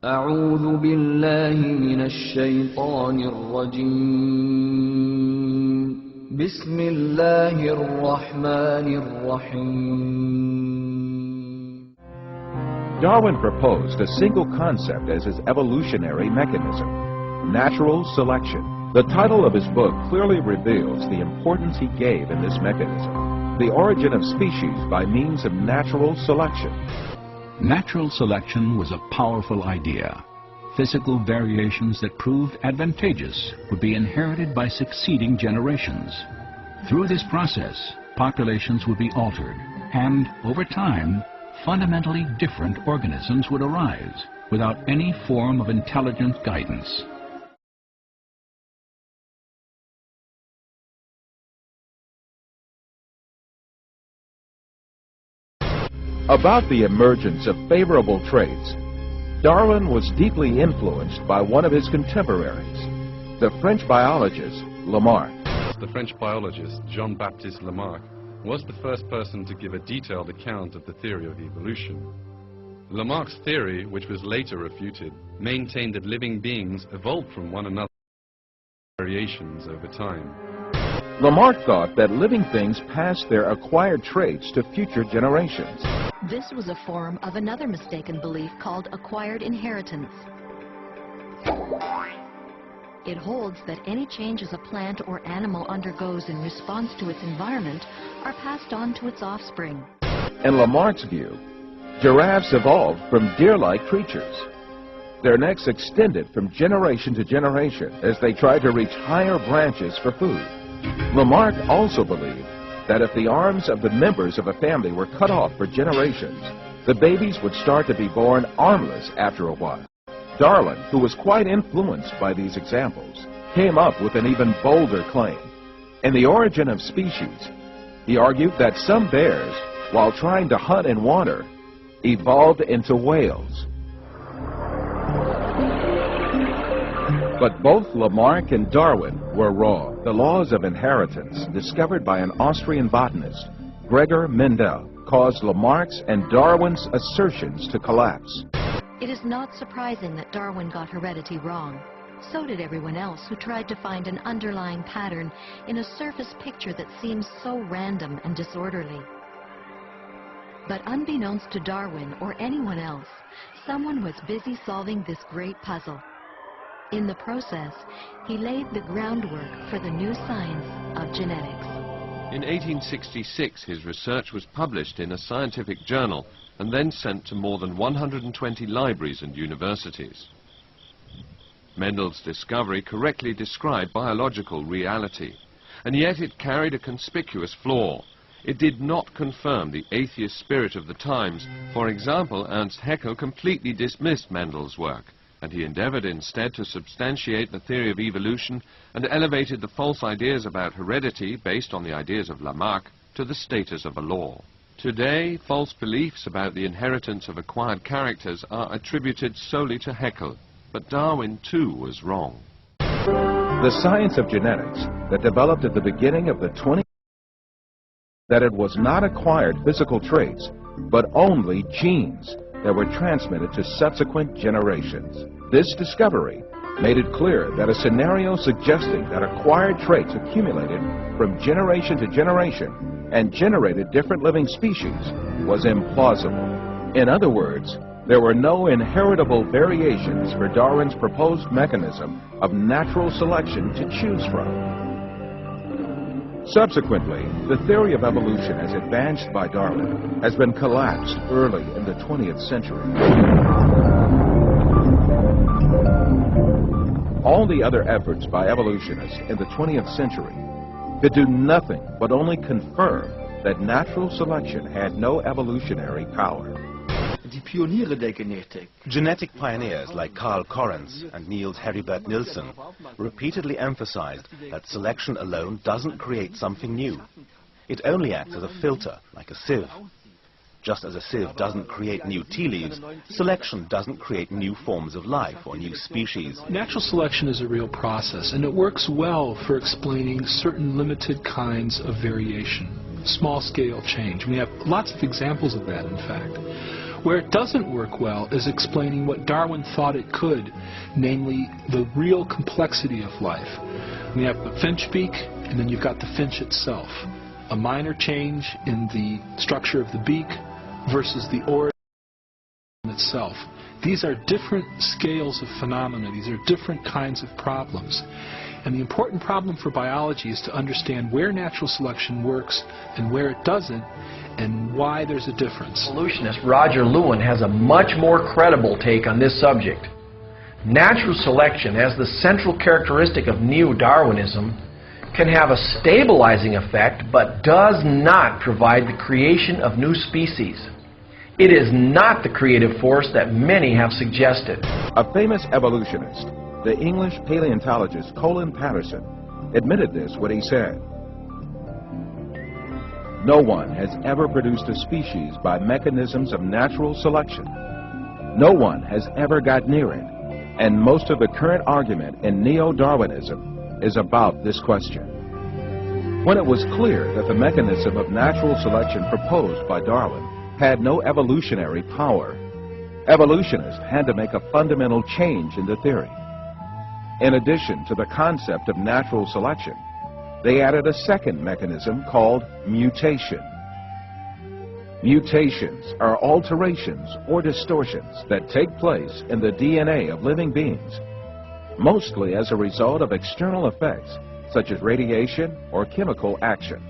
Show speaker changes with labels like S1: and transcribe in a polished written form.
S1: أعوذ بالله من الشيطان الرجيم بسم الله الرحمن الرحيم.
S2: Darwin proposed a single concept as his evolutionary mechanism: natural selection. The title of his book clearly reveals the importance he gave in this mechanism: the origin of species by means of natural selection.
S3: Natural selection was a powerful idea. Physical variations that proved advantageous would be inherited by succeeding generations. Through this process, populations would be altered, and over time, fundamentally different organisms would arise without any form of intelligent guidance.
S2: About the emergence of favorable traits, Darwin was deeply influenced by one of his contemporaries, the French biologist Lamarck.
S4: The French biologist Jean-Baptiste Lamarck was the first person to give a detailed account of the theory of evolution. Lamarck's theory, which was later refuted, maintained that living beings evolved from one another variations over time.
S2: Lamarck thought that living things passed their acquired traits to future generations.
S5: This was a form of another mistaken belief called acquired inheritance. It holds that any changes a plant or animal undergoes in response to its environment are passed on to its offspring.
S2: In Lamarck's view, giraffes evolved from deer-like creatures. Their necks extended from generation to generation as they tried to reach higher branches for food. Lamarck also believed that if the arms of the members of a family were cut off for generations, the babies would start to be born armless after a while. Darwin, who was quite influenced by these examples, came up with an even bolder claim. In The Origin of Species, he argued that some bears, while trying to hunt in water, evolved into whales. But both Lamarck and Darwin were wrong. The laws of inheritance, discovered by an Austrian botanist, Gregor Mendel, caused Lamarck's and Darwin's assertions to collapse.
S5: It is not surprising that Darwin got heredity wrong. So did everyone else who tried to find an underlying pattern in a surface picture that seems so random and disorderly. But unbeknownst to Darwin or anyone else, someone was busy solving this great puzzle. In the process, he laid the groundwork for the new science of genetics.
S6: In 1866, his research was published in a scientific journal and then sent to more than 120 libraries and universities. Mendel's discovery correctly described biological reality, and yet it carried a conspicuous flaw. It did not confirm the atheist spirit of the times. For example, Ernst Haeckel completely dismissed Mendel's work, and he endeavored instead to substantiate the theory of evolution and elevated the false ideas about heredity based on the ideas of Lamarck to the status of a law. Today, false beliefs about the inheritance of acquired characters are attributed solely to Haeckel, but Darwin too was wrong.
S2: The science of genetics that developed at the beginning of the 20th that it was not acquired physical traits, but only genes that were transmitted to subsequent generations. This discovery made it clear that a scenario suggesting that acquired traits accumulated from generation to generation and generated different living species was implausible. In other words, there were no inheritable variations for Darwin's proposed mechanism of natural selection to choose from. Subsequently, the theory of evolution as advanced by Darwin has been collapsed early in the 20th century. All the other efforts by evolutionists in the 20th century could do nothing but only confirm that natural selection had no evolutionary power.
S7: Genetic pioneers like Carl Correns and Niels Heribert Nielsen repeatedly emphasized that selection alone doesn't create something new. It only acts as a filter, like a sieve. Just as a sieve doesn't create new tea leaves, selection doesn't create new forms of life or new species.
S8: Natural selection is a real process, and it works well for explaining certain limited kinds of variation, small-scale change. We have lots of examples of that, in fact. Where it doesn't work well is explaining what Darwin thought it could, namely the real complexity of life. We have the finch beak, and then you've got the finch itself. A minor change in the structure of the beak versus the origin itself. These are different scales of phenomena. These are different kinds of problems. And the important problem for biology is to understand where natural selection works and where it doesn't, and why there's a difference.
S9: Evolutionist Roger Lewin has a much more credible take on this subject. Natural selection, as the central characteristic of neo-Darwinism, can have a stabilizing effect, but does not provide the creation of new species. It is not the creative force that many have suggested.
S2: A famous evolutionist, the English paleontologist Colin Patterson, admitted this when he said, "No one has ever produced a species by mechanisms of natural selection. No one has ever got near it, and most of the current argument in neo-Darwinism is about this question." When it was clear that the mechanism of natural selection proposed by Darwin had no evolutionary power, evolutionists had to make a fundamental change in the theory. In addition to the concept of natural selection, they added a second mechanism called mutation. Mutations are alterations or distortions that take place in the DNA of living beings, mostly as a result of external effects such as radiation or chemical action.